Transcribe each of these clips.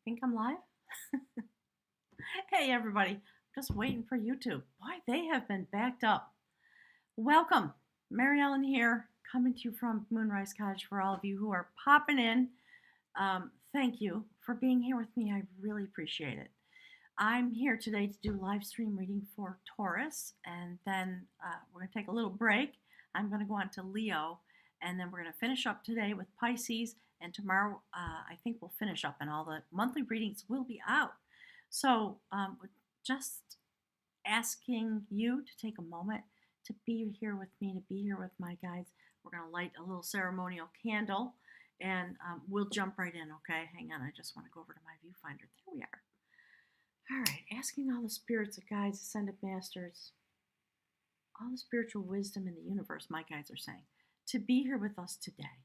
Think I'm live? Hey, everybody. I'm just waiting for YouTube. Boy, they have been backed up. Welcome. Mary Ellen here, coming to you from Moonrise Cottage for all of you who are popping in. Thank you for being here with me. I really appreciate it. I'm here today to do live stream reading for Taurus, and then we're going to take a little break. I'm going to go on to Leo, and then we're going to finish up today with Pisces, and tomorrow I think we'll finish up, and all the monthly readings will be out. So, just asking you to take a moment to be here with me, to be here with my guides. We're going to light a little ceremonial candle, and we'll jump right in, okay? Hang on, I just want to go over to my viewfinder. There we are. All right, asking all the spirits, the guides, ascended masters, all the spiritual wisdom in the universe, my guides are saying, to be here with us today,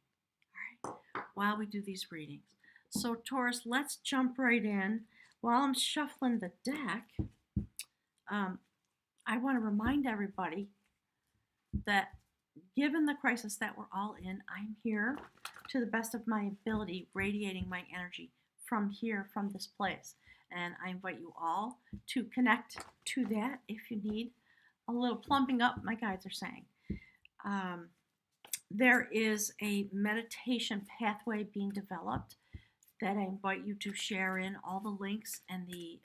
all right, while we do these readings. So, Taurus, let's jump right in. While I'm shuffling the deck, I want to remind everybody that given the crisis that we're all in, I'm here to the best of my ability, radiating my energy from here, from this place. And I invite you all to connect to that if you need a little plumping up, my guides are saying. There is a meditation pathway being developed that I invite you to share in. All the links and the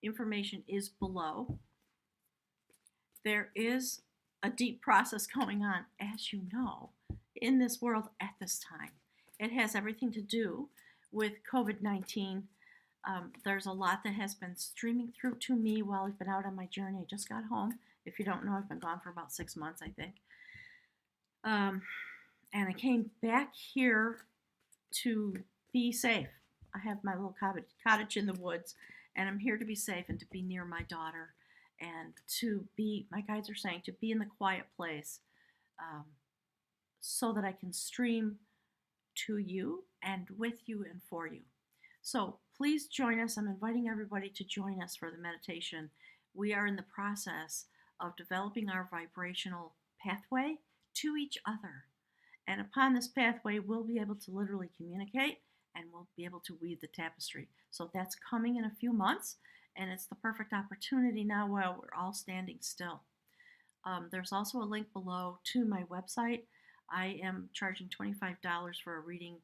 information is below. There is a deep process going on, as you know, in this world at this time. It has everything to do with COVID-19. There's a lot that has been streaming through to me while I've been out on my journey. I just got home. If you don't know, I've been gone for about 6 months, I think. And I came back here to be safe. I have my little cottage in the woods, and I'm here to be safe and to be near my daughter and to be, my guides are saying, to be in the quiet place so that I can stream to you and with you and for you. So please join us. I'm inviting everybody to join us for the meditation. We are in the process of developing our vibrational pathway to each other. And upon this pathway, we'll be able to literally communicate and we'll be able to weave the tapestry. So that's coming in a few months, and it's the perfect opportunity now while we're all standing still. There's also a link below to my website. I am charging $25 for a reading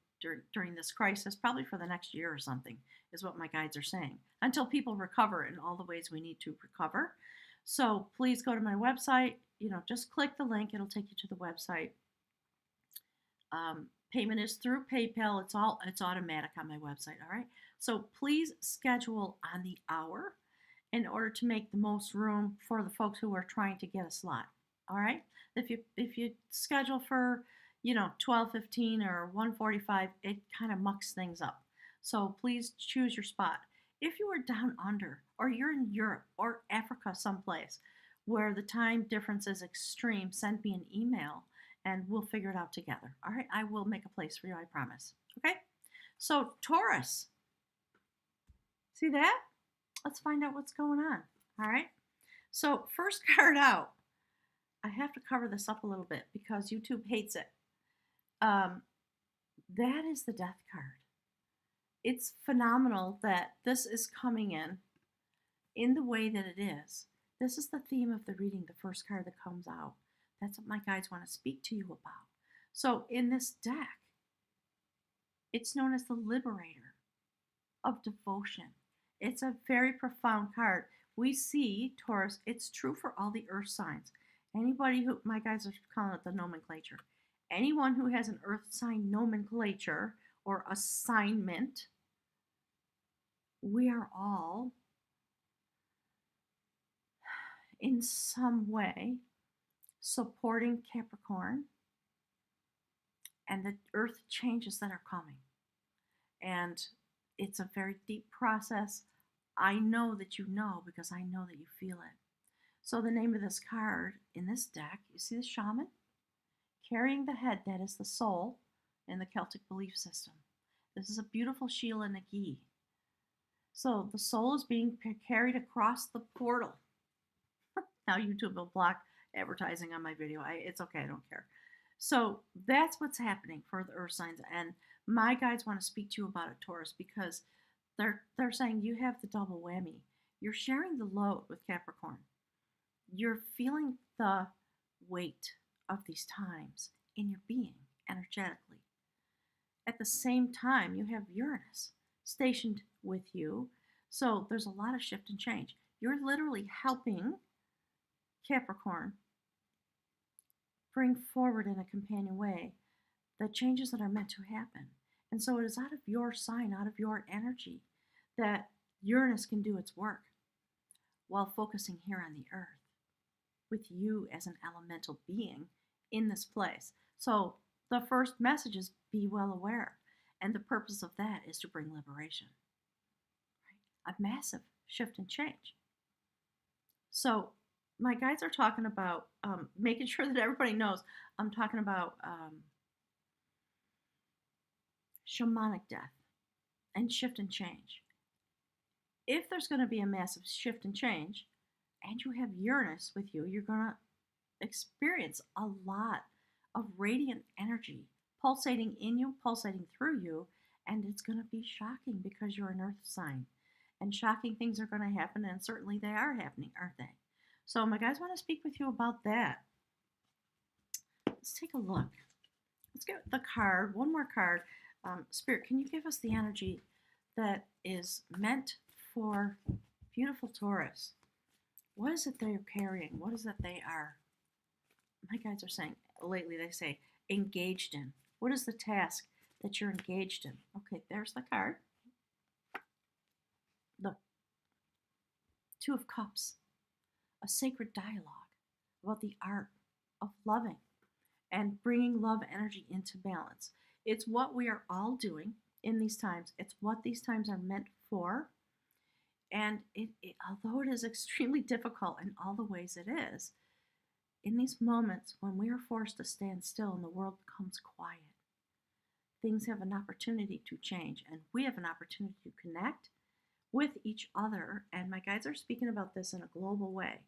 during this crisis, probably for the next year or something, is what my guides are saying, until people recover in all the ways we need to recover. So please go to my website, just click the link, it'll take you to the website. Payment is through PayPal. It's automatic on my website, all right? So please schedule on the hour in order to make the most room for the folks who are trying to get a slot, all right? If you schedule for 12:15 or 1:45, it kind of mucks things up. So please choose your spot. If you are down under, or you're in Europe or Africa someplace where the time difference is extreme, send me an email and we'll figure it out together. All right, I will make a place for you, I promise. Okay, so Taurus, see that? Let's find out what's going on. All right, so first card out. I have to cover this up a little bit because YouTube hates it. That is the Death card. It's phenomenal that this is coming in the way that it is. This is the theme of the reading, the first card that comes out. That's what my guides want to speak to you about. So in this deck, it's known as the Liberator of Devotion. It's a very profound card. We see, Taurus, it's true for all the earth signs. Anybody who, my guides are calling it the nomenclature. Anyone who has an earth sign nomenclature or assignment, we are all in some way supporting Capricorn and the earth changes that are coming. And it's a very deep process. I know that you know because I know that you feel it. So the name of this card in this deck, you see the Shaman? Carrying the head, that is the soul in the Celtic belief system. This is a beautiful Sheila Nagi. So the soul is being carried across the portal. Now YouTube will block advertising on my video. It's okay, I don't care. So that's what's happening for the earth signs. And my guides want to speak to you about it, Taurus, because They're saying you have the double whammy. You're sharing the load with Capricorn. You're feeling the weight of these times in your being energetically. At the same time, you have Uranus stationed with you. So there's a lot of shift and change. You're literally helping Capricorn bring forward in a companion way the changes that are meant to happen. And so it is out of your sign, out of your energy, that Uranus can do its work while focusing here on the earth with you as an elemental being in this place. So the first message is be well aware. And the purpose of that is to bring liberation. Right? A massive shift and change. So my guides are talking about making sure that everybody knows I'm talking about shamanic death and shift and change. If there's going to be a massive shift and change, and you have Uranus with you, you're going to experience a lot of radiant energy pulsating in you, pulsating through you, and it's going to be shocking because you're an earth sign. And shocking things are going to happen, and certainly they are happening, aren't they? So my guys want to speak with you about that. Let's take a look. Let's get the card, one more card. Spirit, can you give us the energy that is meant for beautiful Taurus? What is it they're carrying? What is it they are? My guides are saying, lately they say, engaged in. What is the task that you're engaged in? Okay, there's the card. The Two of Cups, a sacred dialogue about the art of loving and bringing love energy into balance. It's what we are all doing in these times. It's what these times are meant for. And although it is extremely difficult in all the ways it is, in these moments when we are forced to stand still and the world becomes quiet, things have an opportunity to change, and we have an opportunity to connect with each other. And my guides are speaking about this in a global way.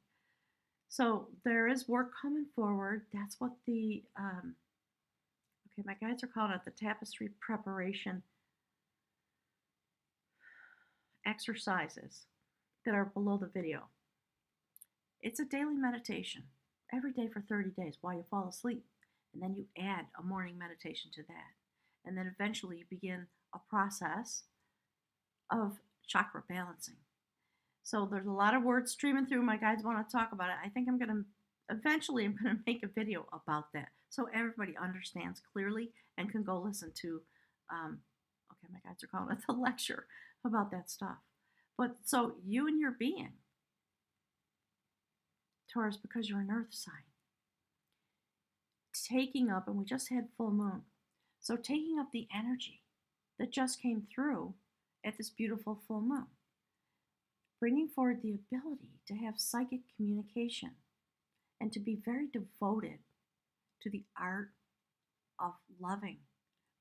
So there is work coming forward. That's what the, my guides are calling it the tapestry preparation exercises that are below the video. It's a daily meditation every day for 30 days while you fall asleep. And then you add a morning meditation to that. And then eventually you begin a process of chakra balancing. So there's a lot of words streaming through. My guides want to talk about it. I think I'm going to make a video about that so everybody understands clearly and can go listen to, my guides are calling it the lecture about that stuff. But so you and your being, Taurus, because you're an earth sign, taking up, and we just had full moon, so taking up the energy that just came through at this beautiful full moon, bringing forward the ability to have psychic communication and to be very devoted to the art of loving,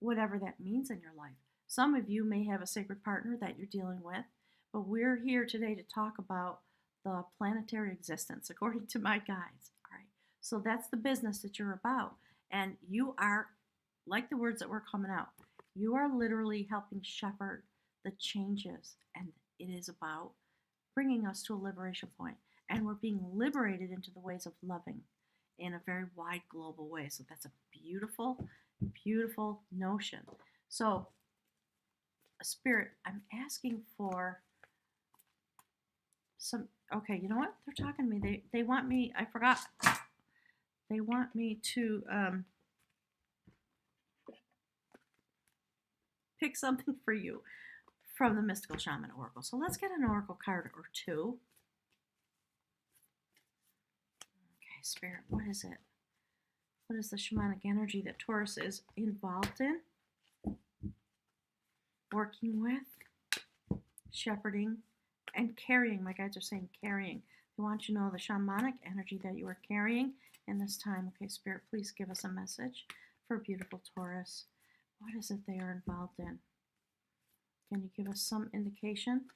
whatever that means in your life. Some of you may have a sacred partner that you're dealing with, but we're here today to talk about the planetary existence according to my guides. All right, so that's the business that you're about, and you are, like the words that were coming out, you are literally helping shepherd the changes, and it is about bringing us to a liberation point, and we're being liberated into the ways of loving in a very wide global way. So that's a beautiful, beautiful notion. So Spirit, I'm asking for some, okay, you know what? They're talking to me. They want me, I forgot. They want me to pick something for you from the Mystical Shaman Oracle. So let's get an Oracle card or two. Okay, Spirit, what is it? What is the shamanic energy that Taurus is involved in? Working with, shepherding, and carrying. My guides are saying carrying. They want you to know the shamanic energy that you are carrying in this time. Okay, Spirit, please give us a message for beautiful Taurus. What is it they are involved in? Can you give us some indication?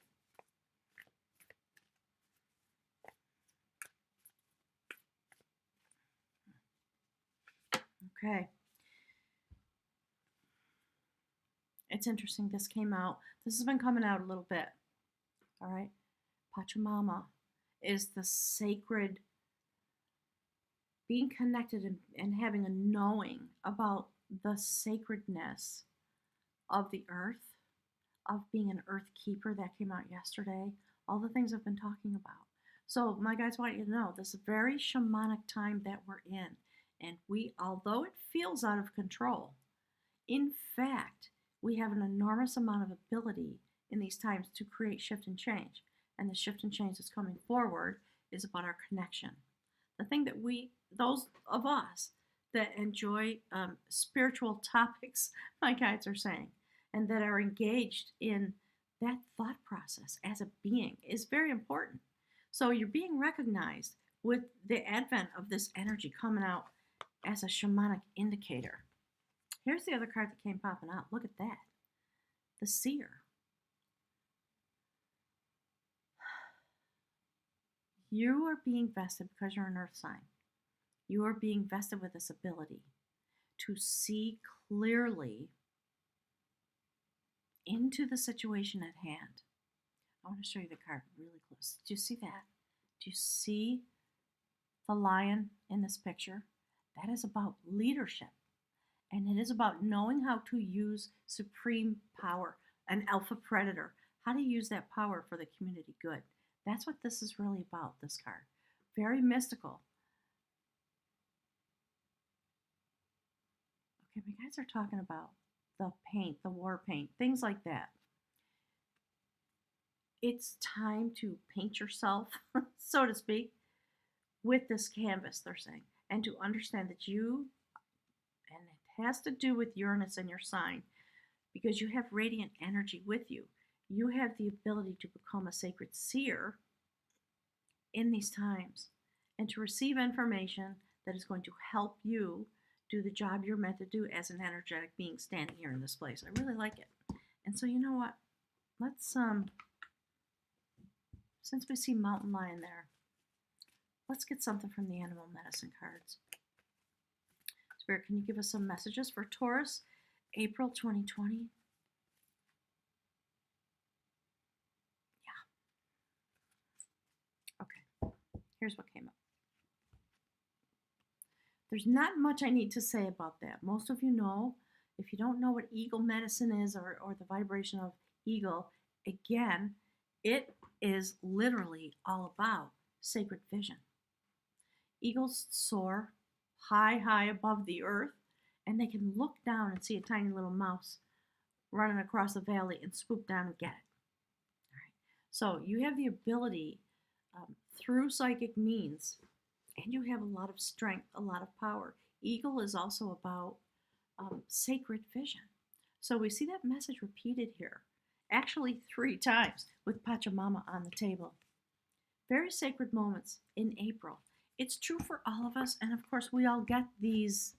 Okay. It's interesting. This came out. This has been coming out a little bit. All right. Pachamama is the sacred being connected and having a knowing about the sacredness of the earth, of being an earth keeper. That came out yesterday. All the things I've been talking about. So my guys want you to know this very shamanic time that we're in. And we, although it feels out of control, in fact, we have an enormous amount of ability in these times to create shift and change. And the shift and change that's coming forward is about our connection. The thing that those of us that enjoy spiritual topics, my guides are saying, and that are engaged in that thought process as a being is very important. So you're being recognized with the advent of this energy coming out as a shamanic indicator. Here's the other card that came popping out. Look at that. The seer. You are being vested because you're an earth sign. You are being vested with this ability to see clearly into the situation at hand. I want to show you the card really close. Do you see that? Do you see the lion in this picture? That is about leadership. And it is about knowing how to use supreme power, an alpha predator, how to use that power for the community good. That's what this is really about, this card. Very mystical. Okay, my guys are talking about the paint, the war paint, things like that. It's time to paint yourself, so to speak, with this canvas, they're saying, and to understand that you, and it has to do with Uranus and your sign, because you have radiant energy with you. You have the ability to become a sacred seer in these times and to receive information that is going to help you do the job you're meant to do as an energetic being standing here in this place. I really like it. And so you know what? Let's, since we see Mountain Lion there, let's get something from the animal medicine cards. Spirit, can you give us some messages for Taurus, April 2020? Yeah. Okay. Here's what came up. There's not much I need to say about that. Most of you know. If you don't know what eagle medicine is or the vibration of eagle, again, it is literally all about sacred vision. Eagles soar high, high above the earth, and they can look down and see a tiny little mouse running across the valley and swoop down and get it. All right. So you have the ability through psychic means, and you have a lot of strength, a lot of power. Eagle is also about sacred vision. So we see that message repeated here, actually 3 times with Pachamama on the table. Very sacred moments in April. It's true for all of us, and of course we all get these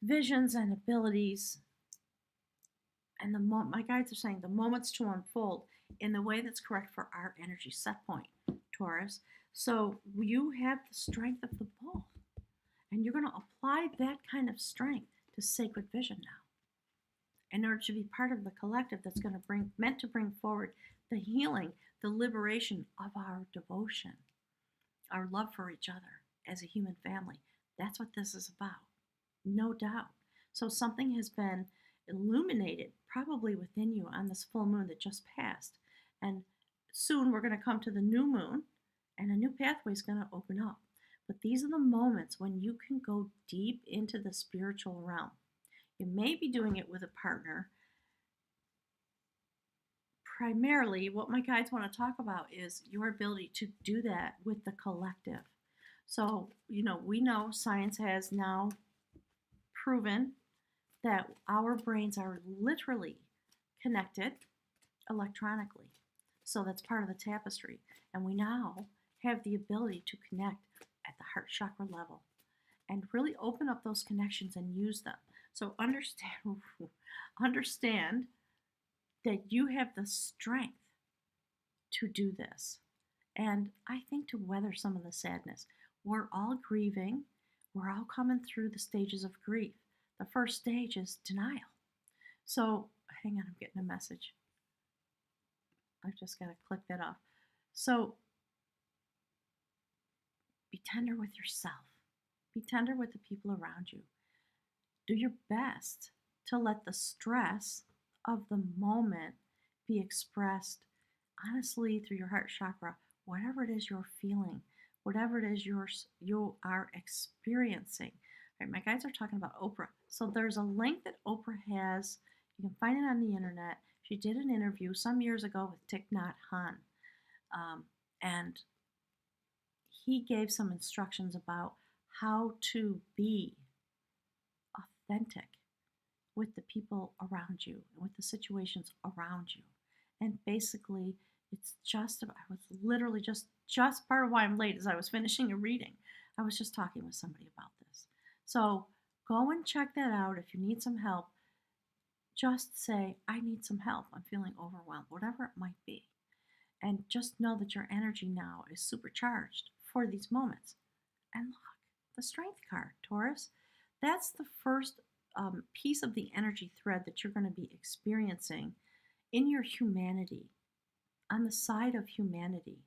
visions and abilities, and my guides are saying the moments to unfold in the way that's correct for our energy set point, Taurus. So you have the strength of the bull, and you're going to apply that kind of strength to sacred vision now in order to be part of the collective that's going to meant to bring forward the healing, the liberation of our devotion, our love for each other as a human family. That's what this is about, no doubt. So something has been illuminated probably within you on this full moon that just passed. And soon we're going to come to the new moon, and a new pathway is going to open up. But these are the moments when you can go deep into the spiritual realm. You may be doing it with a partner. Primarily, what my guides want to talk about is your ability to do that with the collective. So, we know science has now proven that our brains are literally connected electronically. So that's part of the tapestry. And we now have the ability to connect at the heart chakra level and really open up those connections and use them. So understand that you have the strength to do this. And I think to weather some of the sadness. We're all grieving. We're all coming through the stages of grief. The first stage is denial. So, hang on, I'm getting a message. I've just got to click that off. So, be tender with yourself, be tender with the people around you. Do your best to let the stress of the moment be expressed honestly through your heart chakra, whatever it is you're feeling, whatever it is you are experiencing. Right, my guides are talking about Oprah. So there's a link that Oprah has. You can find it on the internet. She did an interview some years ago with Thich Nhat Hanh, and he gave some instructions about how to be authentic with the people around you and with the situations around you. And basically, it's just about, I was literally just part of why I'm late is I was finishing a reading. I was just talking with somebody about this. So go and check that out. If you need some help, just say, I need some help. I'm feeling overwhelmed, whatever it might be. And just know that your energy now is supercharged for these moments. And look, the Strength card, Taurus, that's the first piece of the energy thread that you're going to be experiencing in your humanity, on the side of humanity,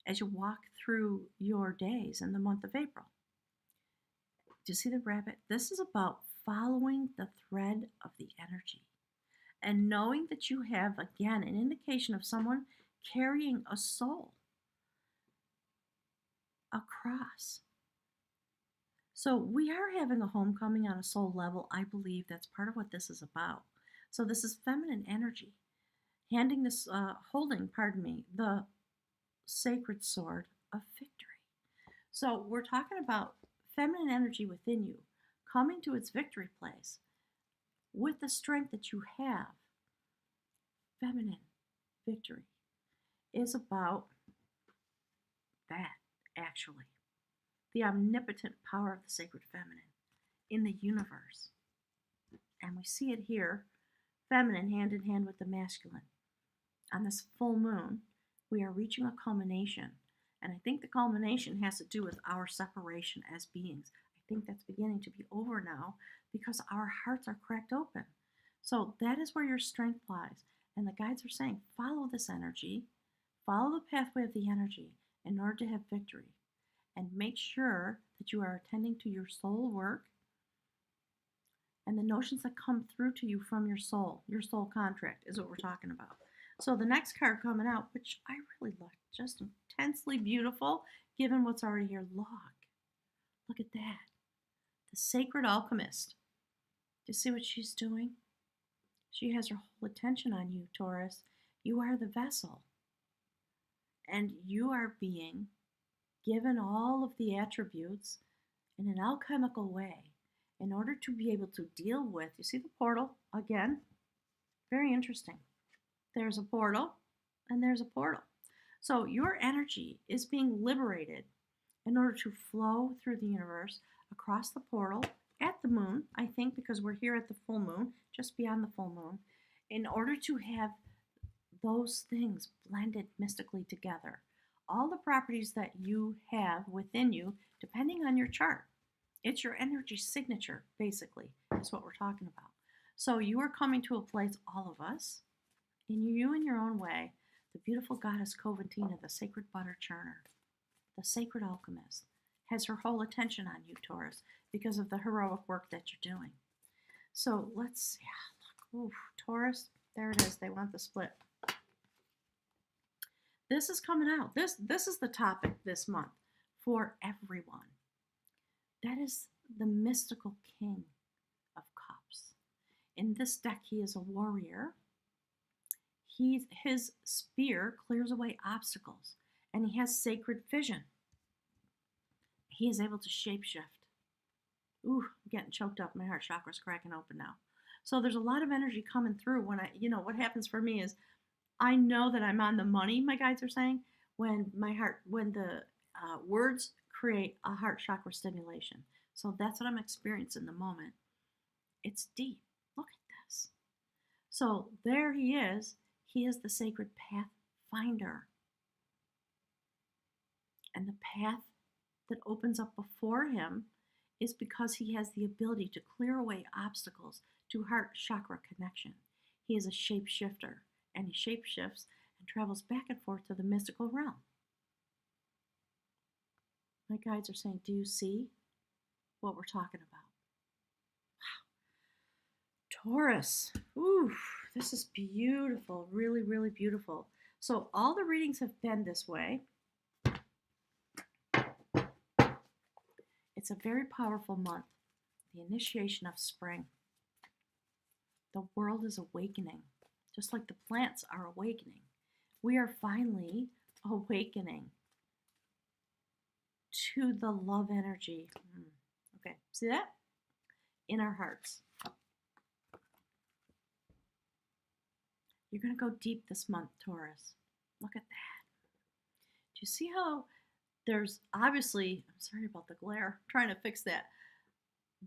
as you walk through your days in the month of April. Do you see the rabbit? This is about following the thread of the energy and knowing that you have, again, an indication of someone carrying a soul across. So we are having a homecoming on a soul level. I believe that's part of what this is about. So this is feminine energy, holding, the sacred sword of victory. So we're talking about feminine energy within you coming to its victory place with the strength that you have. Feminine victory is about that, actually. The omnipotent power of the sacred feminine in the universe. And we see it here, feminine hand in hand with the masculine. On this full moon, we are reaching a culmination. And I think the culmination has to do with our separation as beings. I think that's beginning to be over now because our hearts are cracked open. So that is where your strength lies. And the guides are saying, follow this energy, follow the pathway of the energy in order to have victory. And make sure that you are attending to your soul work and the notions that come through to you from your soul contract is what we're talking about. So the next card coming out, which I really like, just intensely beautiful, given what's already here. Look at that. The Sacred Alchemist. Do you see what she's doing? She has her whole attention on you, Taurus. You are the vessel. And you are being given all of the attributes in an alchemical way in order to be able to deal with, you see the portal again? Very interesting. There's a portal and there's a portal. So your energy is being liberated in order to flow through the universe across the portal at the moon, I think, because we're here at the full moon, just beyond the full moon, in order to have those things blended mystically together. All the properties that you have within you, depending on your chart. It's your energy signature, basically, is what we're talking about. So you are coming to a place, all of us, in you in your own way, the beautiful goddess Coventina, the sacred butter churner, the sacred alchemist, has her whole attention on you, Taurus, because of the heroic work that you're doing. So let's see. Look, ooh, Taurus, there it is. They want the split. This is coming out. This is the topic this month for everyone. That is the mystical king of cups. In this deck, he is a warrior. His spear clears away obstacles, and he has sacred vision. He is able to shapeshift. Ooh, I'm getting choked up. My heart chakra's cracking open now. So there's a lot of energy coming through when what happens for me is I know that I'm on the money, my guides are saying, when the words create a heart chakra stimulation. So that's what I'm experiencing in the moment. It's deep. Look at this. So there he is. He is the sacred pathfinder. And the path that opens up before him is because he has the ability to clear away obstacles to heart chakra connection. He is a shapeshifter, and he shapeshifts and travels back and forth to the mystical realm. My guides are saying, do you see what we're talking about? Wow. Taurus. Ooh, this is beautiful. Really, really beautiful. So all the readings have been this way. It's a very powerful month, the initiation of spring. The world is awakening, just like the plants are awakening. We are finally awakening to the love energy. Okay, see that? In our hearts. You're going to go deep this month, Taurus. Look at that. Do you see how there's obviously, I'm sorry about the glare, I'm trying to fix that.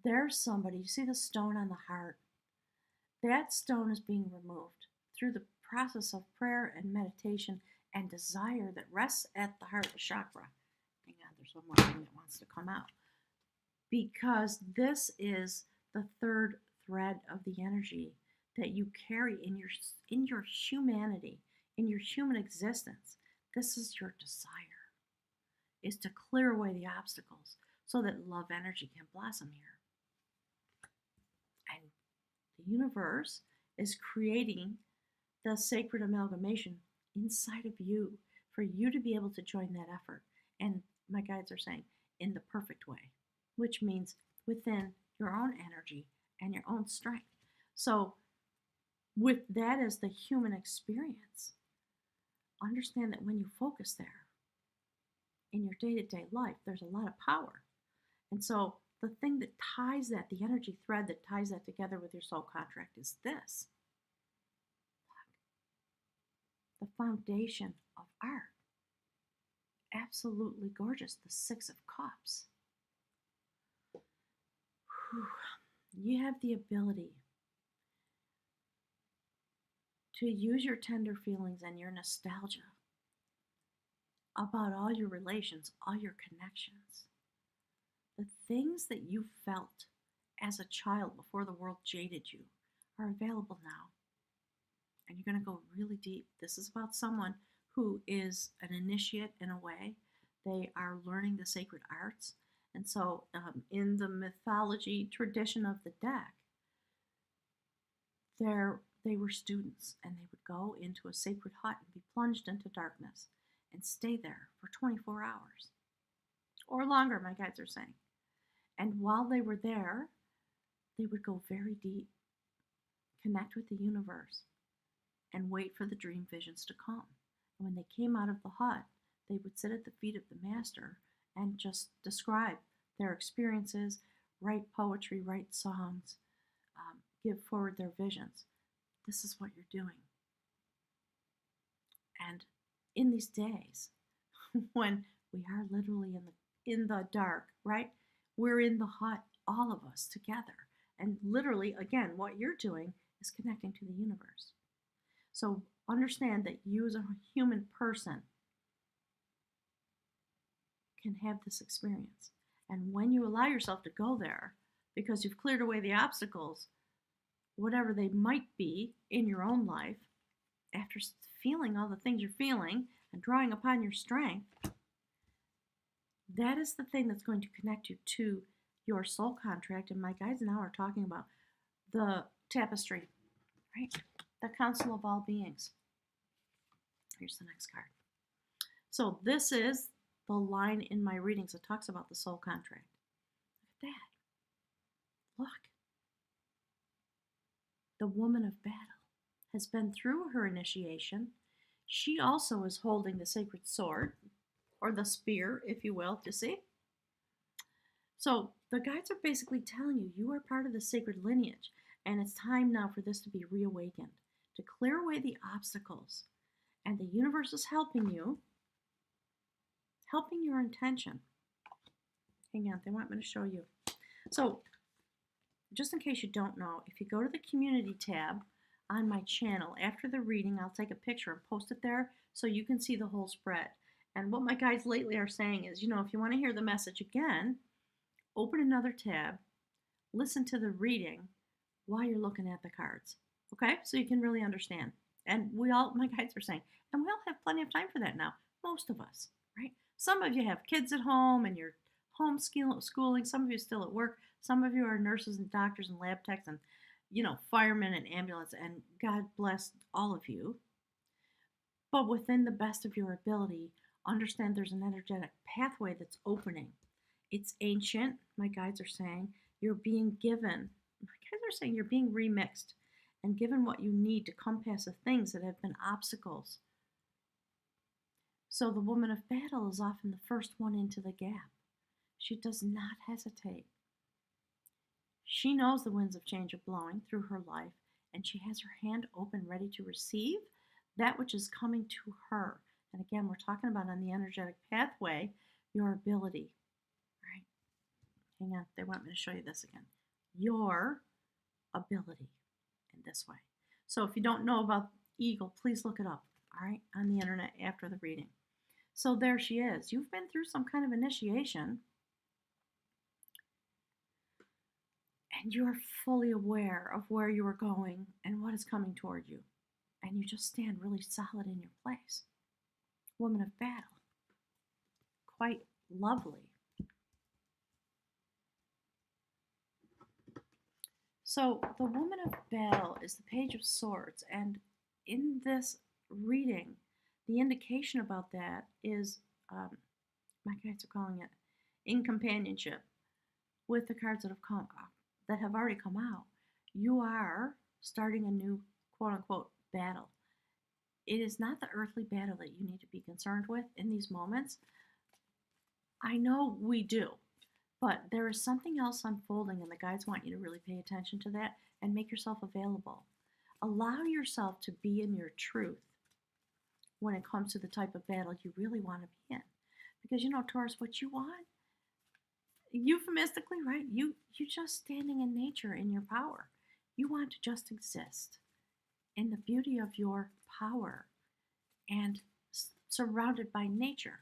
There's somebody, you see the stone on the heart? That stone is being removed through the process of prayer and meditation and desire that rests at the heart chakra. Hang on, there's one more thing that wants to come out. Because this is the third thread of the energy that you carry in your humanity, in your human existence. This is your desire, is to clear away the obstacles so that love energy can blossom here. And the universe is creating the sacred amalgamation inside of you for you to be able to join that effort. And my guides are saying, in the perfect way, which means within your own energy and your own strength. So with that as the human experience, understand that when you focus there in your day-to-day life, there's a lot of power. And so the thing that ties that, the energy thread that ties that together with your soul contract is this. The foundation of art. Absolutely gorgeous. The Six of Cups. Whew. You have the ability to use your tender feelings and your nostalgia about all your relations, all your connections. The things that you felt as a child before the world jaded you are available now. And you're going to go really deep. This is about someone who is an initiate in a way. They are learning the sacred arts. And so in the mythology tradition of the deck, they were students, and they would go into a sacred hut and be plunged into darkness and stay there for 24 hours or longer, my guides are saying. And while they were there, they would go very deep, connect with the universe, and wait for the dream visions to come. And when they came out of the hut, they would sit at the feet of the master and just describe their experiences, write poetry, write songs, give forward their visions. This is what you're doing. And in these days, when we are literally in the dark, right? We're in the hut, all of us together. And literally, again, what you're doing is connecting to the universe. So understand that you as a human person can have this experience. And when you allow yourself to go there, because you've cleared away the obstacles, whatever they might be in your own life, after feeling all the things you're feeling and drawing upon your strength, that is the thing that's going to connect you to your soul contract. And my guides now are talking about the tapestry, right? The Council of All Beings. Here's the next card. So this is the line in my readings that talks about the soul contract. Look at that. Look. The woman of battle has been through her initiation. She also is holding the sacred sword, or the spear, if you will, to see. So the guides are basically telling you, you are part of the sacred lineage, and it's time now for this to be reawakened, to clear away the obstacles. And the universe is helping you, helping your intention. Hang on, they want me to show you. So just in case you don't know, if you go to the community tab on my channel, after the reading, I'll take a picture and post it there so you can see the whole spread. And what my guides lately are saying is, if you want to hear the message again, open another tab, listen to the reading while you're looking at the cards. Okay? So you can really understand. And my guides are saying, and we all have plenty of time for that now. Most of us, right? Some of you have kids at home and you're homeschooling. Some of you still at work. Some of you are nurses and doctors and lab techs and, firemen and ambulance. And God bless all of you. But within the best of your ability, understand there's an energetic pathway that's opening. It's ancient, my guides are saying. You're being given, my guides are saying you're being remixed and given what you need to come past the things that have been obstacles. So the woman of battle is often the first one into the gap. She does not hesitate. She knows the winds of change are blowing through her life, and she has her hand open, ready to receive that which is coming to her. And again, we're talking about on the energetic pathway, your ability. Right? Hang on, they want me to show you this again. Your ability in this way. So if you don't know about eagle, please look it up, all right, on the internet after the reading. So there she is. You've been through some kind of initiation, and you're fully aware of where you are going and what is coming toward you. And you just stand really solid in your place. Woman of battle. Quite lovely. So the woman of battle is the Page of Swords, and in this reading, the indication about that is, my guides are calling it, in companionship with the cards that have already come out. You are starting a new quote-unquote battle. It is not the earthly battle that you need to be concerned with in these moments. I know we do, but there is something else unfolding, and the guides want you to really pay attention to that and make yourself available. Allow yourself to be in your truth when it comes to the type of battle you really want to be in. Because Taurus, what you want, euphemistically, right? You just standing in nature, in your power. You want to just exist in the beauty of your power and surrounded by nature.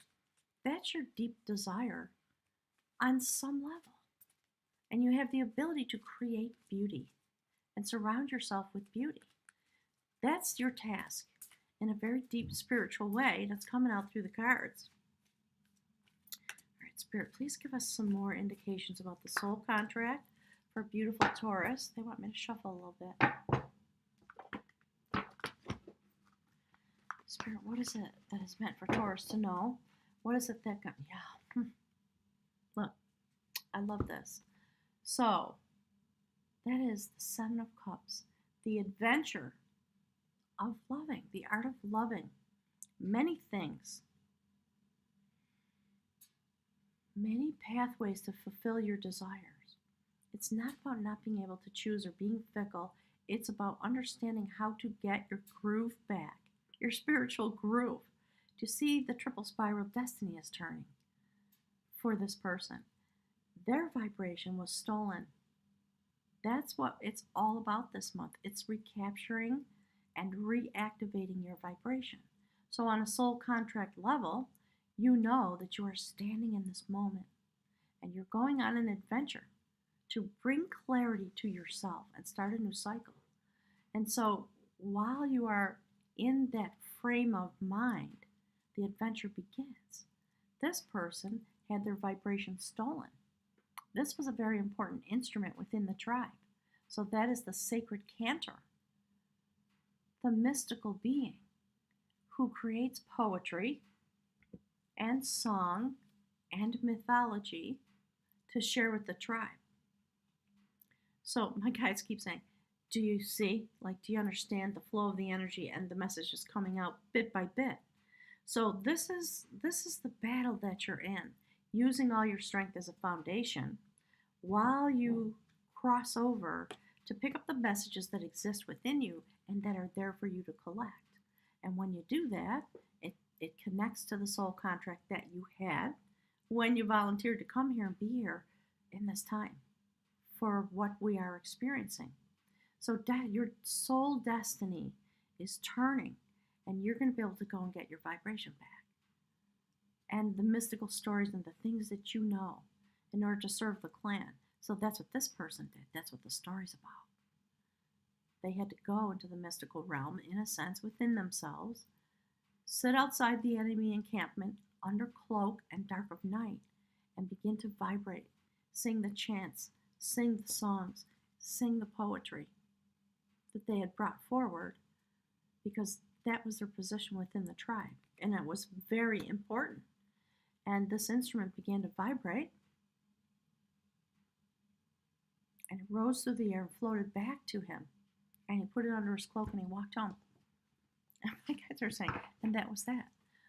That's your deep desire on some level. And you have the ability to create beauty and surround yourself with beauty. That's your task in a very deep spiritual way that's coming out through the cards. All right, Spirit, please give us some more indications about the soul contract for beautiful Taurus. They want me to shuffle a little bit. Spirit, what is it that is meant for Taurus to know? What is it that Look, I love this. So, that is the Seven of Cups, the adventure of loving, the art of loving many things, many pathways to fulfill your desires. It's not about not being able to choose or being fickle. It's about understanding how to get your groove back, your spiritual groove, to see the triple spiral destiny is turning for this person. Their vibration was stolen. That's what it's all about this month. It's recapturing and reactivating your vibration. So on a soul contract level, you know that you are standing in this moment and you're going on an adventure to bring clarity to yourself and start a new cycle. And so while you are in that frame of mind, the adventure begins. This person had their vibration stolen. This was a very important instrument within the tribe. So that is the sacred cantor, the mystical being who creates poetry and song and mythology to share with the tribe. So my guides keep saying, do you see? Do you understand the flow of the energy and the message is coming out bit by bit? So this is the battle that you're in, using all your strength as a foundation while you cross over to pick up the messages that exist within you and that are there for you to collect. And when you do that, it connects to the soul contract that you had when you volunteered to come here and be here in this time for what we are experiencing. So your soul destiny is turning, and you're going to be able to go and get your vibration back. And the mystical stories and the things that you know in order to serve the clan. So that's what this person did. That's what the story's about. They had to go into the mystical realm, in a sense, within themselves, sit outside the enemy encampment under cloak and dark of night, and begin to vibrate, sing the chants, sing the songs, sing the poetry that they had brought forward, because that was their position within the tribe, and it was very important. And this instrument began to vibrate, and it rose through the air and floated back to him, and he put it under his cloak and he walked home. And my guides are saying, and that was that.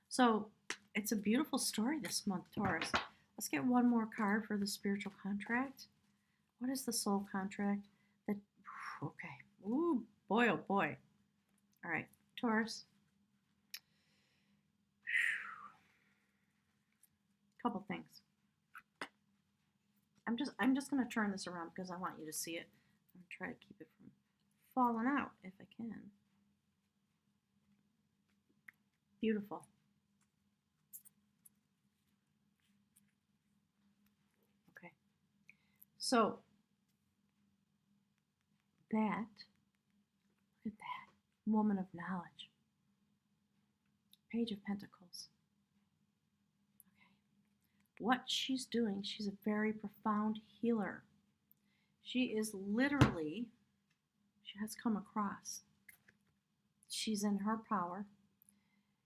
So it's a beautiful story this month, Taurus. Let's get one more card for the spiritual contract. What is the soul contract? Okay. Ooh, boy, oh boy. All right, Taurus. Couple things. I'm just going to turn this around because I want you to see it. I'm going to try to keep it from falling out if I can. Beautiful. Okay. So look at that woman of knowledge. Page of Pentacles. What she's doing, she's a very profound healer. She is literally, she has come across, she's in her power.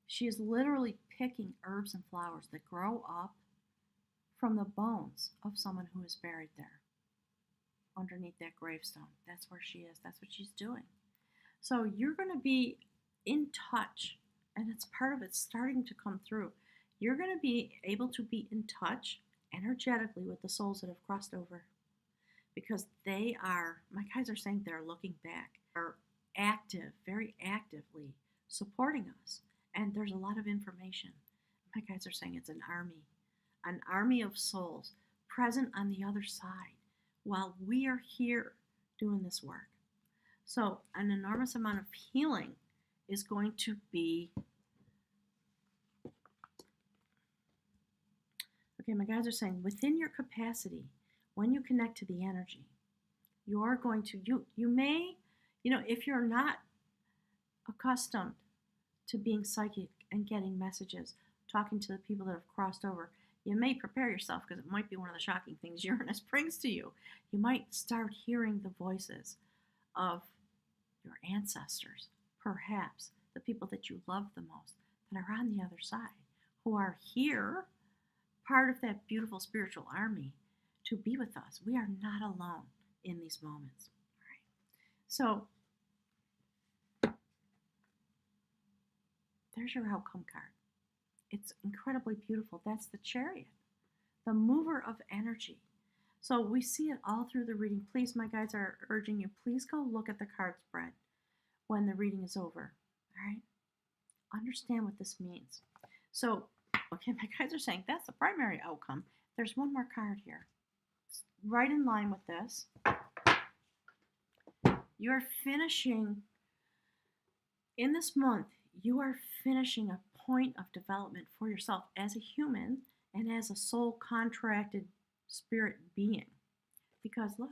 She is literally picking herbs and flowers that grow up from the bones of someone who is buried there, underneath that gravestone. That's where she is. That's what she's doing. So you're going to be in touch, and it's part of it starting to come through. You're going to be able to be in touch energetically with the souls that have crossed over, because they are, my guides are saying, they're looking back, are active, very actively supporting us. And there's a lot of information. My guides are saying it's an army of souls present on the other side while we are here doing this work. So an enormous amount of healing is going to be. Okay, my guides are saying within your capacity, when you connect to the energy, you are going to, you may, if you're not accustomed to being psychic and getting messages, talking to the people that have crossed over, you may prepare yourself, because it might be one of the shocking things Uranus brings to you. You might start hearing the voices of your ancestors, perhaps the people that you love the most, that are on the other side, who are here, part of that beautiful spiritual army, to be with us. We are not alone in these moments. All right. So there's your outcome card. It's incredibly beautiful. That's the Chariot, the mover of energy. So we see it all through the reading. Please, my guides are urging you, please go look at the card spread when the reading is over. All right? Understand what this means. So, okay, my guides are saying that's the primary outcome. There's one more card here. It's right in line with this. You're finishing, in this month, you are finishing a point of development for yourself as a human and as a soul contracted spirit being. Because look,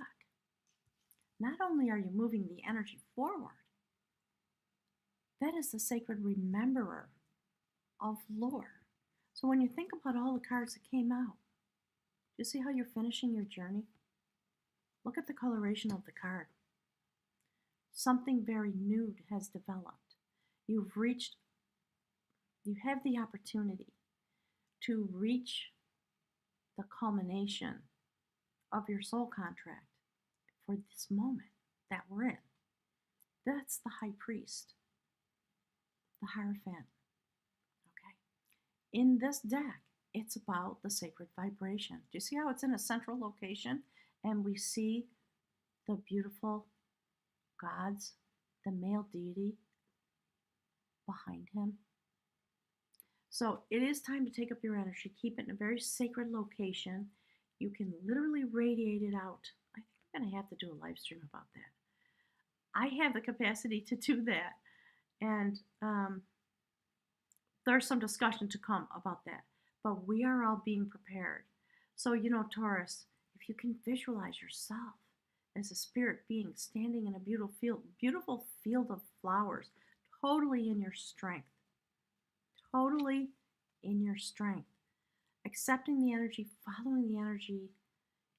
not only are you moving the energy forward, that is the sacred rememberer of lore. So when you think about all the cards that came out, do you see how you're finishing your journey? Look at the coloration of the card. Something very new has developed. You have the opportunity to reach the culmination of your soul contract for this moment that we're in. That's the High Priest, the Hierophant. Okay. In this deck, it's about the sacred vibration. Do you see how it's in a central location? And we see the beautiful gods, the male deity behind him. So it is time to take up your energy. Keep it in a very sacred location. You can literally radiate it out. I think I'm going to have to do a live stream about that. I have the capacity to do that. And there's some discussion to come about that. But we are all being prepared. So, Taurus, if you can visualize yourself as a spirit being standing in a beautiful field of flowers, totally in your strength, totally in your strength, accepting the energy, following the energy,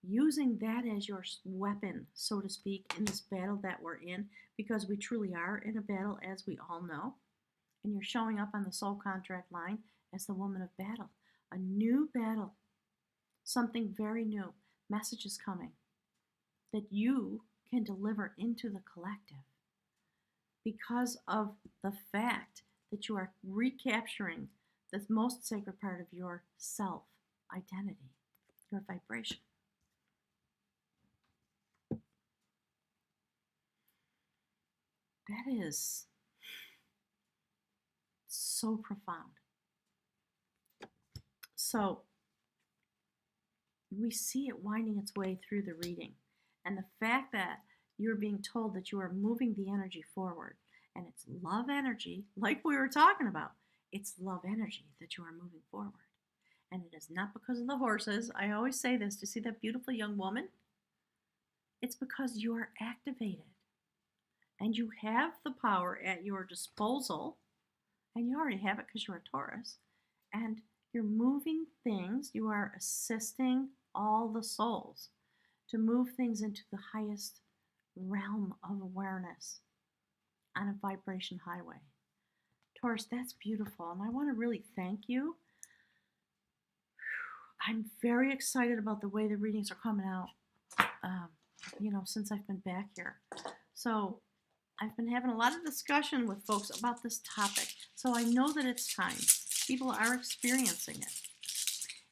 using that as your weapon, so to speak, in this battle that we're in, because we truly are in a battle, as we all know. And you're showing up on the soul contract line as the woman of battle. A new battle, something very new. Message is coming that you can deliver into the collective because of the fact that you are recapturing the most sacred part of your self identity, your vibration. That is so profound. So we see it winding its way through the reading. And the fact that you're being told that you are moving the energy forward, and it's love energy, like we were talking about, it's love energy that you are moving forward. And it is not because of the horses. I always say this, to see that beautiful young woman, it's because you are activated. And you have the power at your disposal, and you already have it because you're a Taurus, and you're moving things, you are assisting all the souls to move things into the highest realm of awareness on a vibration highway. Taurus, that's beautiful, and I want to really thank you. I'm very excited about the way the readings are coming out, since I've been back here. So I've been having a lot of discussion with folks about this topic, so I know that it's time. People are experiencing it.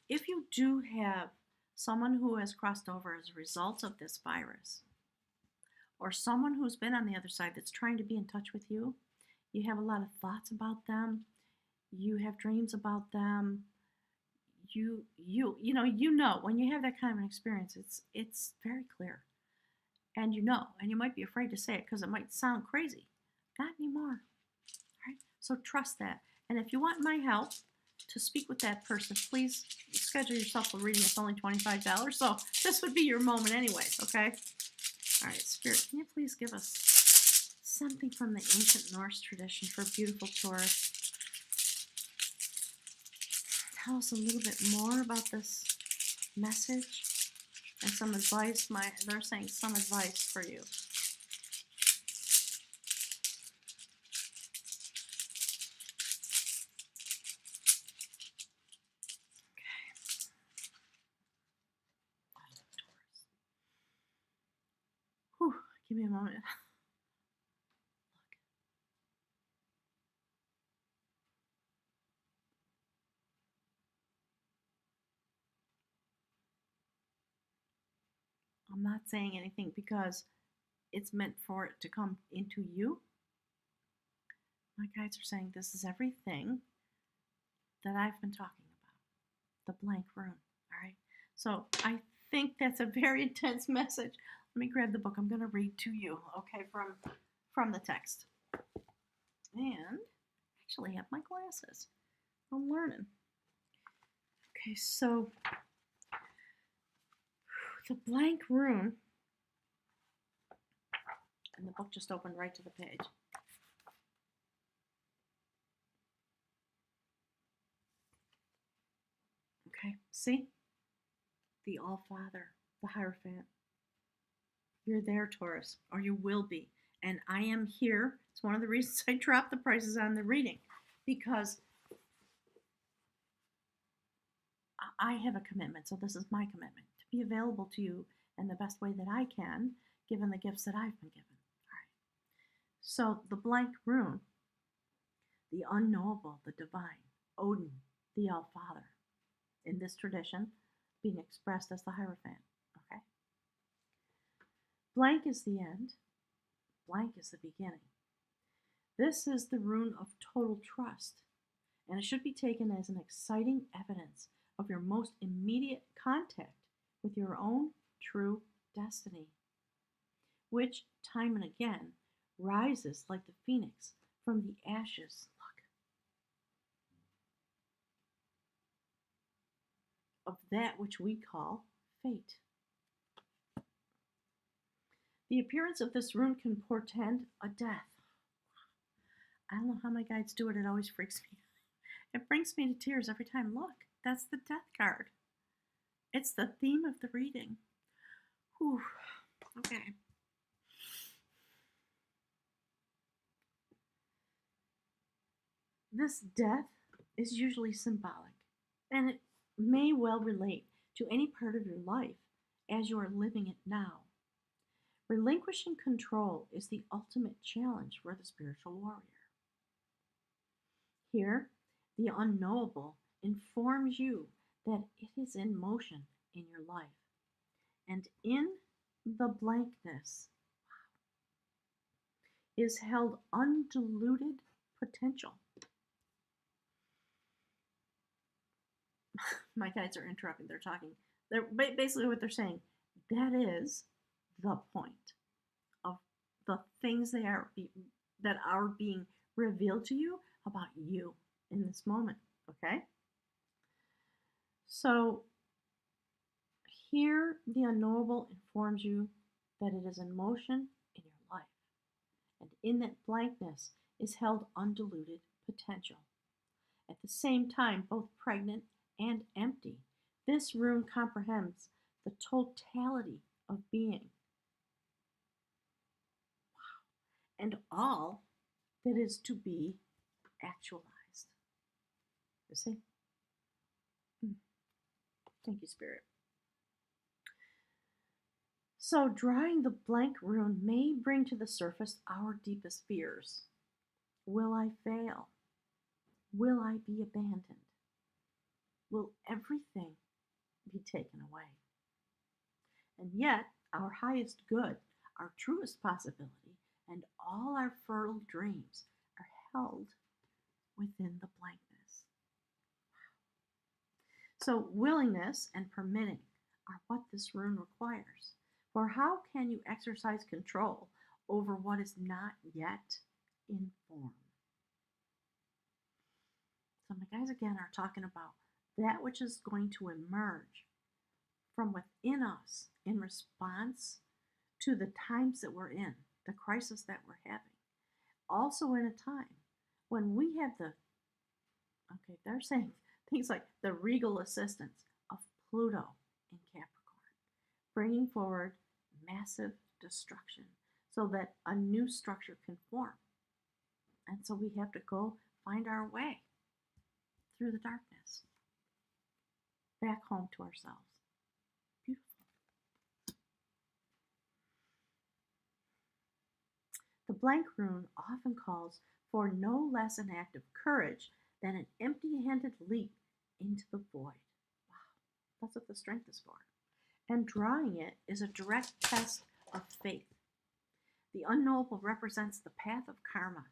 If you do have someone who has crossed over as a result of this virus, or someone who's been on the other side that's trying to be in touch with you, you have a lot of thoughts about them, you have dreams about them, you know when you have that kind of an experience, it's very clear. And and you might be afraid to say it because it might sound crazy. Not anymore. Right? So trust that. And if you want my help to speak with that person, please schedule yourself a reading. It's only $25. So this would be your moment anyways, okay? All right, Spirit, can you please give us something from the ancient Norse tradition for beautiful Taurus? Tell us a little bit more about this message. And some advice, they're saying some advice for you. Okay. Whew, give me a moment. Look. I'm not saying anything because it's meant for it to come into you. My guides are saying this is everything that I've been talking about. The blank room. All right. So I think that's a very intense message. Let me grab the book. I'm going to read to you, okay, from the text. And actually have my glasses. I'm learning. Okay, so the blank room, and the book just opened right to the page. Okay, see? The All-Father, the Hierophant. You're there, Taurus, or you will be. And I am here. It's one of the reasons I dropped the prices on the reading, because I have a commitment. So this is my commitment to be available to you in the best way that I can, given the gifts that I've been given. All right. So the blank rune, the unknowable, the divine, Odin, the All-Father, in this tradition, being expressed as the Hierophant. Okay. Blank is the end. Blank is the beginning. This is the rune of total trust, and it should be taken as an exciting evidence of your most immediate contact with your own true destiny, which time and again rises like the phoenix from the ashes. Look. of that which we call fate. The appearance of this rune can portend a death. I don't know how my guides do it, it always freaks me out. It brings me to tears every time. Look, that's the death card. It's the theme of the reading. Whew. Okay. This death is usually symbolic, and it may well relate to any part of your life as you are living it now. Relinquishing control is the ultimate challenge for the spiritual warrior. Here, the unknowable informs you that it is in motion in your life. And in the blankness is held undiluted potential. My guides are interrupting, they're talking. They're basically what they're saying. That is the point of the things that are being revealed to you about you in this moment, okay? So here the unknowable informs you that it is in motion in your life. And in that blankness is held undiluted potential. At the same time, both pregnant and empty, this rune comprehends the totality of being. Wow. And all that is to be actualized. You see? Thank you, Spirit. So drawing the blank rune may bring to the surface our deepest fears. Will I fail? Will I be abandoned? Will everything be taken away? And yet, our highest good, our truest possibility, and all our fertile dreams are held within the blankness. So willingness and permitting are what this rune requires. For how can you exercise control over what is not yet in form? So my guys again are talking about that which is going to emerge from within us in response to the times that we're in, the crisis that we're having. Also in a time when we have they're saying things like the regal assistance of Pluto in Capricorn, bringing forward massive destruction so that a new structure can form. And so we have to go find our way through the darkness, back home to ourselves. Beautiful. The blank rune often calls for no less an act of courage than an empty-handed leap into the void. Wow, that's what the strength is for. And drawing it is a direct test of faith. The unknowable represents the path of karma,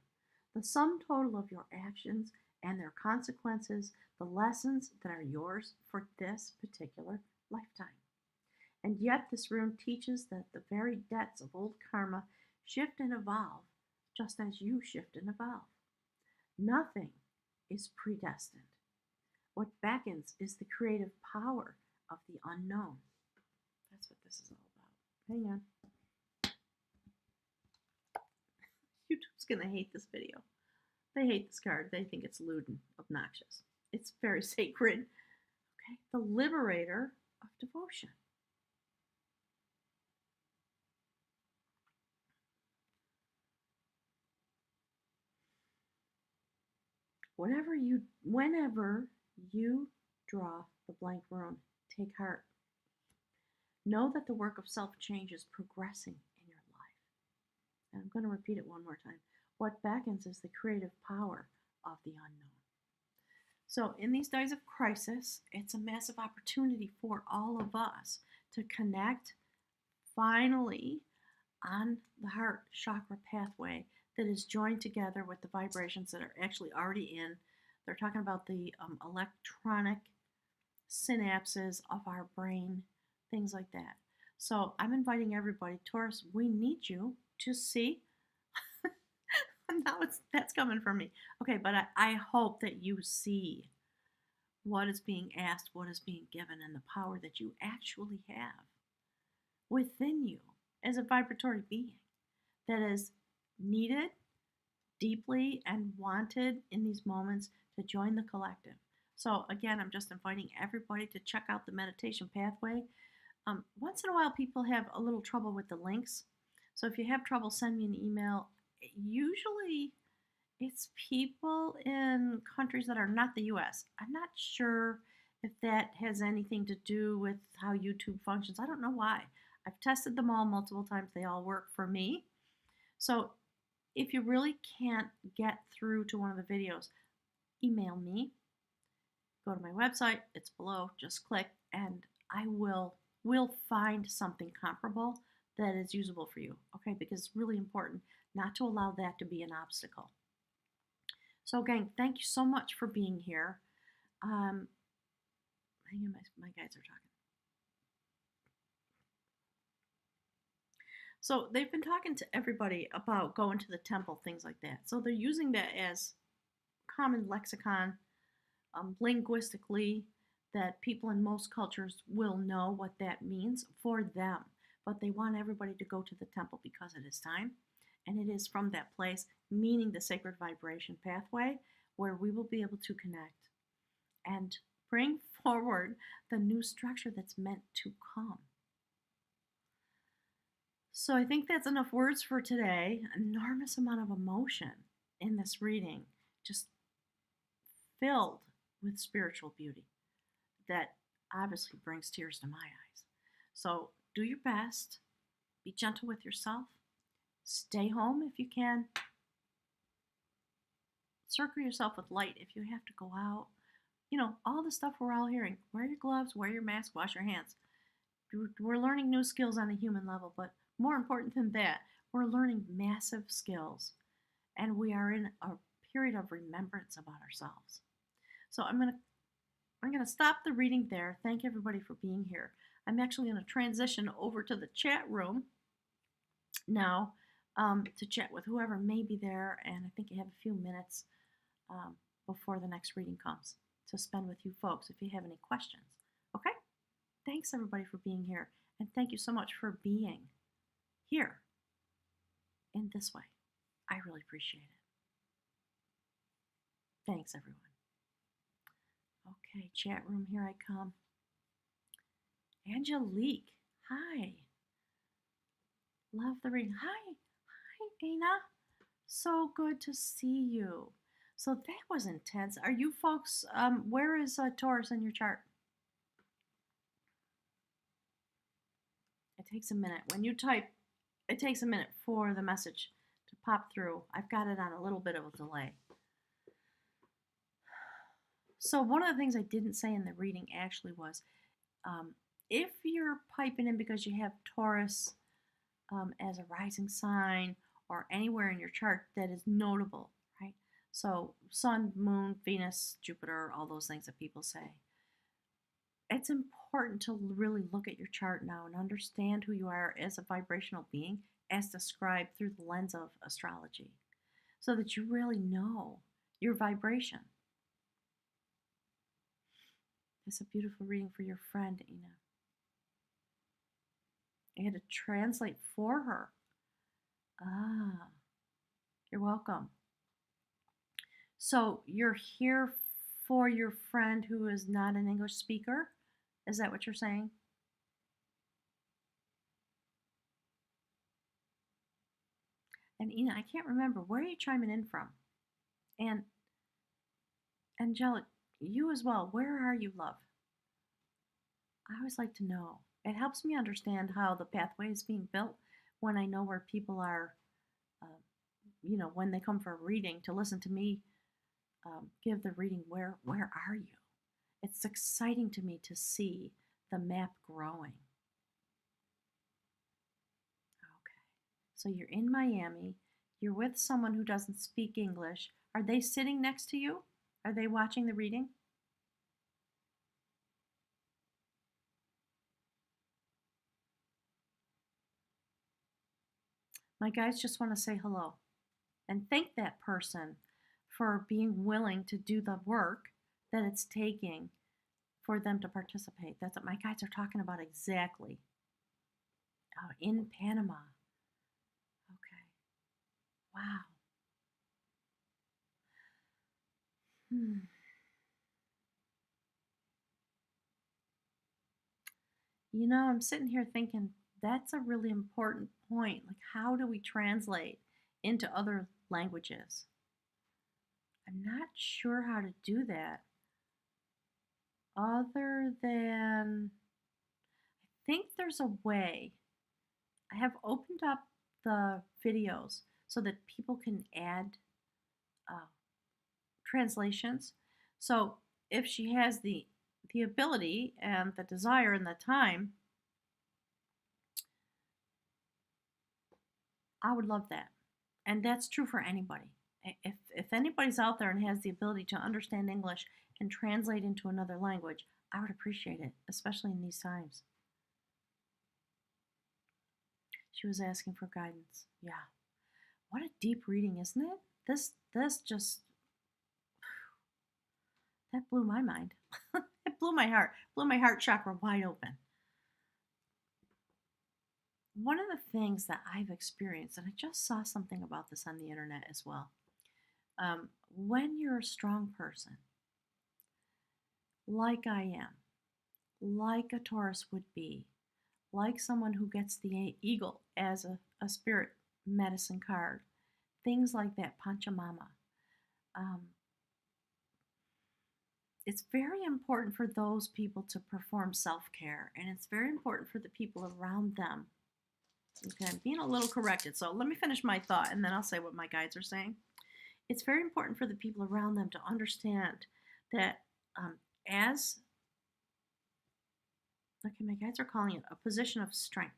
the sum total of your actions and their consequences, the lessons that are yours for this particular lifetime. And yet this rune teaches that the very debts of old karma shift and evolve just as you shift and evolve. Nothing is predestined. What beckons is the creative power of the unknown. That's what this is all about. Hang on. YouTube's gonna hate this video. They hate this card. They think it's lewd and obnoxious. It's very sacred. Okay, the liberator of devotion. Whenever you draw the blank rune, take heart. Know that the work of self-change is progressing in your life. And I'm going to repeat it one more time. What beckons is the creative power of the unknown. So in these days of crisis, it's a massive opportunity for all of us to connect finally on the heart chakra pathway that is joined together with the vibrations that are actually already in. They're talking about the electronic synapses of our brain, things like that. So I'm inviting everybody, Taurus, we need you to see. Now that's coming from me. Okay, but I hope that you see what is being asked, what is being given, and the power that you actually have within you as a vibratory being that is needed deeply and wanted in these moments to join the collective. So, again, I'm just inviting everybody to check out the meditation pathway. Once in a while, people have a little trouble with the links. So, if you have trouble, send me an email. Usually, it's people in countries that are not the US. I'm not sure if that has anything to do with how YouTube functions. I don't know why. I've tested them all multiple times, they all work for me. So, if you really can't get through to one of the videos, email me. Go to my website, it's below, just click, and I will find something comparable that is usable for you. Okay, because it's really important not to allow that to be an obstacle. So, gang, thank you so much for being here. Hang on, my guys are talking. So, they've been talking to everybody about going to the temple, things like that. So, they're using that as common lexicon, linguistically, that people in most cultures will know what that means for them. But they want everybody to go to the temple because it is time. And it is from that place, meaning the sacred vibration pathway, where we will be able to connect and bring forward the new structure that's meant to come. So I think that's enough words for today. Enormous amount of emotion in this reading, just filled with spiritual beauty that obviously brings tears to my eyes. So do your best, be gentle with yourself, stay home if you can, circle yourself with light if you have to go out. You know, all the stuff we're all hearing. Wear your gloves, wear your mask, wash your hands. We're learning new skills on a human level, but more important than that, we're learning massive skills, and we are in a period of remembrance about ourselves. So I'm gonna stop the reading there. Thank everybody for being here. I'm actually going to transition over to the chat room now to chat with whoever may be there, and I think I have a few minutes before the next reading comes to spend with you folks if you have any questions. Okay? Thanks everybody for being here, and thank you so much for being here in this way. I really appreciate it. Thanks everyone. Okay, chat room, here I come. Angelique, hi. Love the reading. Hi, Ana. So good to see you. So that was intense. Are you folks, where is Taurus in your chart? It takes a minute. When you type, it takes a minute for the message to pop through. I've got it on a little bit of a delay. So one of the things I didn't say in the reading actually was, if you're piping in because you have Taurus as a rising sign or anywhere in your chart that is notable, right? So Sun, Moon, Venus, Jupiter, all those things that people say. It's important to really look at your chart now and understand who you are as a vibrational being as described through the lens of astrology so that you really know your vibration. It's a beautiful reading for your friend, Ina. I had to translate for her. Ah, you're welcome. So you're here for your friend who is not an English speaker? Is that what you're saying? And Ina, I can't remember. Where are you chiming in from? And Angelic, you as well. Where are you, love? I always like to know. It helps me understand how the pathway is being built when I know where people are, when they come for a reading to listen to me give the reading. Where are you? It's exciting to me to see the map growing. Okay. So you're in Miami. You're with someone who doesn't speak English. Are they sitting next to you? Are they watching the reading? My guys just want to say hello and thank that person for being willing to do the work that it's taking for them to participate. That's what my guides are talking about exactly. In Panama. Okay. Wow. You know, I'm sitting here thinking that's a really important point. Like, how do we translate into other languages? I'm not sure how to do that other than I think there's a way. I have opened up the videos so that people can add uh, translations. So if she has the ability and the desire and the time, I would love that. And that's true for anybody. If anybody's out there and has the ability to understand English and translate into another language, I would appreciate it, especially in these times. She was asking for guidance. Yeah. What a deep reading, isn't it? This just that blew my mind. It blew my heart chakra wide open. One of the things that I've experienced, and I just saw something about this on the internet as well, when you're a strong person, like I am, like a Taurus would be, like someone who gets the eagle as a spirit medicine card, things like that, Panchamama. Um, it's very important for those people to perform self-care, and it's very important for the people around them. Okay, I'm being a little corrected, so let me finish my thought and then I'll say what my guides are saying. It's very important for the people around them to understand that as, okay, my guides are calling it a position of strength,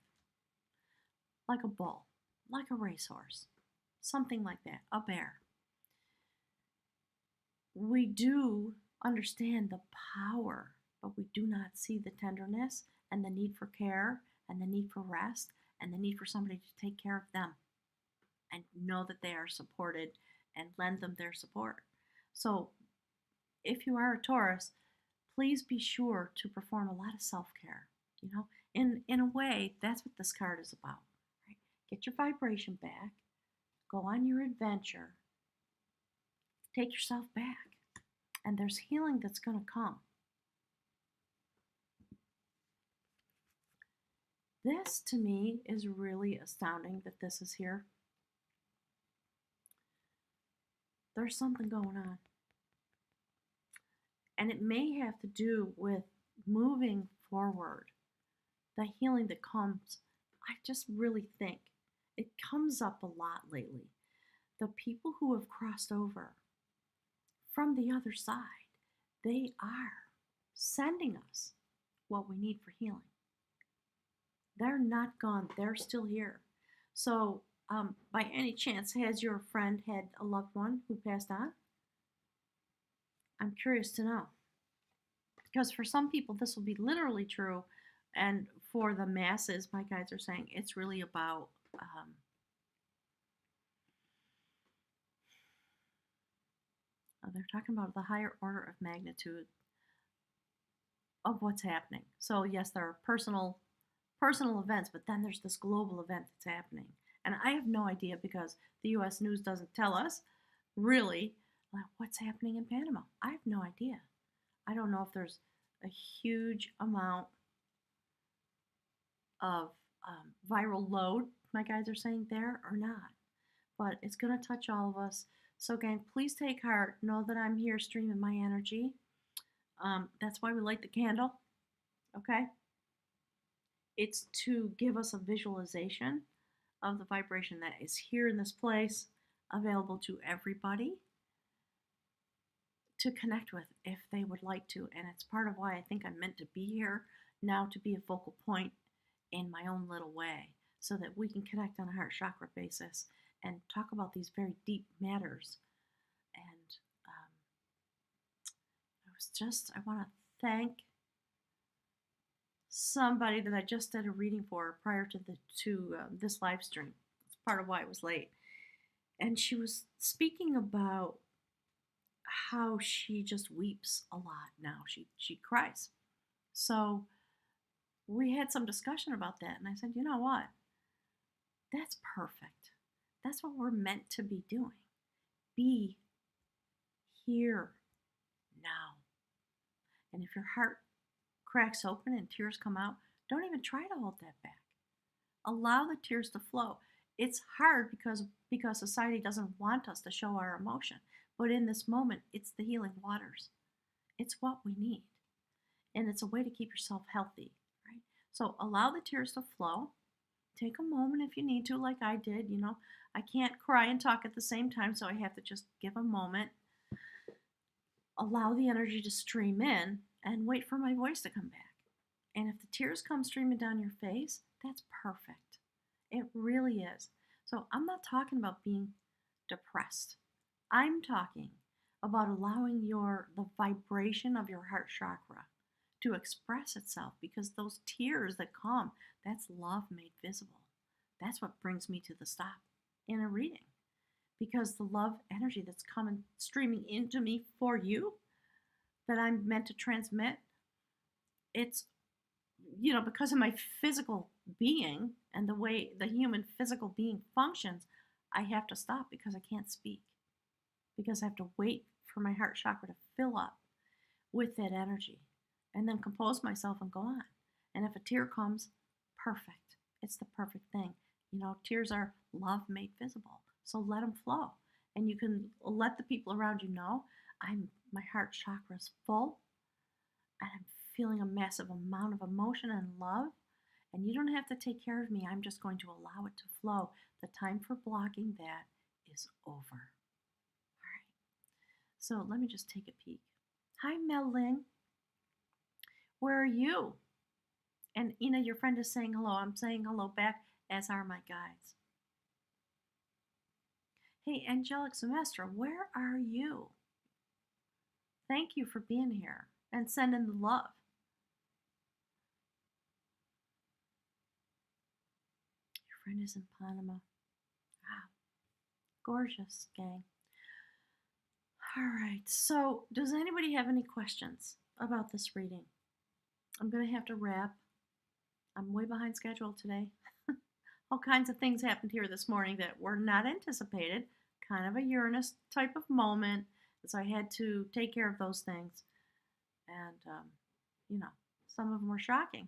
like a bull, like a racehorse, something like that, a bear. We do understand the power, but we do not see the tenderness and the need for care and the need for rest and the need for somebody to take care of them and know that they are supported and lend them their support. So if you are a Taurus, please be sure to perform a lot of self-care. You know, in a way, that's what this card is about. Right? Get your vibration back, go on your adventure, take yourself back, and there's healing that's going to come. This to me is really astounding that this is here. There's something going on. And it may have to do with moving forward, the healing that comes. I just really think it comes up a lot lately. The people who have crossed over from the other side, they are sending us what we need for healing. They're not gone, they're still here. So, by any chance, has your friend had a loved one who passed on? I'm curious to know. Because for some people, this will be literally true. And for the masses, my guides are saying it's really about they're talking about the higher order of magnitude of what's happening. So yes, there are personal events, but then there's this global event that's happening. And I have no idea because the US news doesn't tell us really what's happening in Panama. I have no idea. I don't know if there's a huge amount of viral load, my guides are saying, there or not. But it's going to touch all of us. So, gang, please take heart. Know that I'm here streaming my energy. That's why we light the candle. Okay? It's to give us a visualization of the vibration that is here in this place, available to everybody to connect with if they would like to. And it's part of why I think I'm meant to be here now, to be a focal point in my own little way, so that we can connect on a heart chakra basis and talk about these very deep matters. And I want to thank somebody that I just did a reading for prior to this live stream. It's part of why it was late. And she was speaking about how she just weeps a lot now. She cries. So we had some discussion about that, and I said, you know what? That's perfect. That's what we're meant to be doing. Be here now. And if your heart cracks open and tears come out, don't even try to hold that back. Allow the tears to flow. It's hard because society doesn't want us to show our emotion. But in this moment, it's the healing waters. It's what we need. And it's a way to keep yourself healthy, right? So allow the tears to flow. Take a moment if you need to, like I did. I can't cry and talk at the same time, so I have to just give a moment. Allow the energy to stream in and wait for my voice to come back. And if the tears come streaming down your face, that's perfect. It really is. So I'm not talking about being depressed. I'm talking about allowing the vibration of your heart chakra to express itself, because those tears that come, that's love made visible. That's what brings me to the stop in a reading, because the love energy that's coming streaming into me for you, that I'm meant to transmit, it's because of my physical being and the way the human physical being functions, I have to stop because I can't speak, because I have to wait for my heart chakra to fill up with that energy and then compose myself and go on. And if a tear comes, perfect. It's the perfect thing. Tears are love made visible. So let them flow. And you can let the people around you know, my heart chakra is full and I'm feeling a massive amount of emotion and love. And you don't have to take care of me. I'm just going to allow it to flow. The time for blocking that is over. All right. So let me just take a peek. Hi, Mel Ling. Where are you? And your friend is saying hello. I'm saying hello back, as are my guides. Hey, Angelic Semester, where are you? Thank you for being here and sending the love. Your friend is in Panama. Wow. Gorgeous, gang. All right. So, does anybody have any questions about this reading? I'm going to have to wrap. I'm way behind schedule today. All kinds of things happened here this morning that were not anticipated. Kind of a Uranus type of moment. So I had to take care of those things. And, some of them were shocking.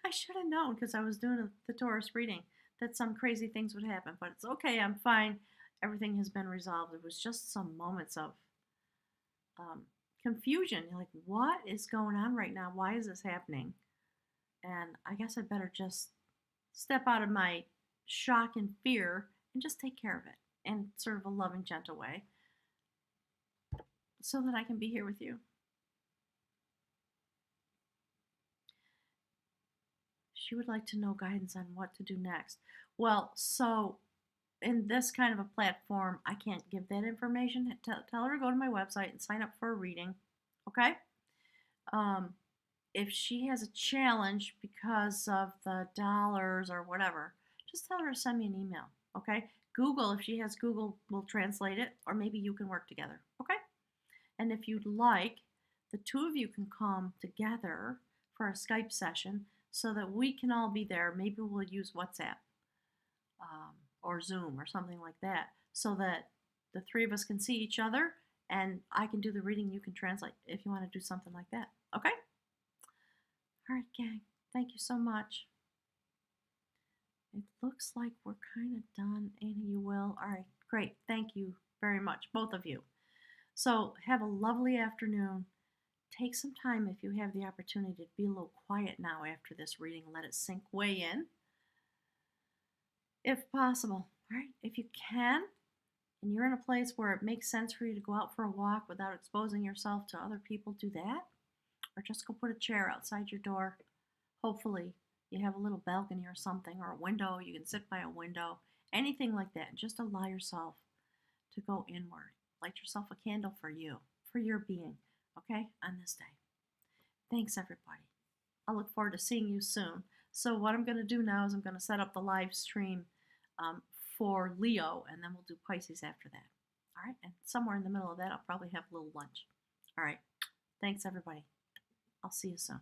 I should have known, because I was doing the Taurus reading, that some crazy things would happen. But it's okay. I'm fine. Everything has been resolved. It was just some moments of confusion. You're like, what is going on right now? Why is this happening? And I guess I better just step out of my shock and fear and just take care of it in sort of a loving, gentle way, so that I can be here with you. She would like to know guidance on what to do next. Well, so in this kind of a platform, I can't give that information. Tell her to go to my website and sign up for a reading, okay? If she has a challenge because of the dollars or whatever, just tell her to send me an email, okay? Google, if she has Google, will translate it, or maybe you can work together, okay? And if you'd like, the two of you can come together for a Skype session so that we can all be there. Maybe we'll use WhatsApp or Zoom or something like that, so that the three of us can see each other and I can do the reading, you can translate, if you want to do something like that, okay? All right, gang, thank you so much. It looks like we're kind of done. Annie, you will? All right, great. Thank you very much, both of you. So have a lovely afternoon. Take some time, if you have the opportunity, to be a little quiet now after this reading. Let it sink way in, if possible. All right, if you can, and you're in a place where it makes sense for you to go out for a walk without exposing yourself to other people, do that. Or just go put a chair outside your door. Hopefully you have a little balcony or something, or a window. You can sit by a window, anything like that. And just allow yourself to go inward. Light yourself a candle for you, for your being, okay, on this day. Thanks, everybody. I look forward to seeing you soon. So what I'm going to do now is I'm going to set up the live stream for Leo, and then we'll do Pisces after that. All right, and somewhere in the middle of that, I'll probably have a little lunch. All right, thanks everybody. I'll see you soon.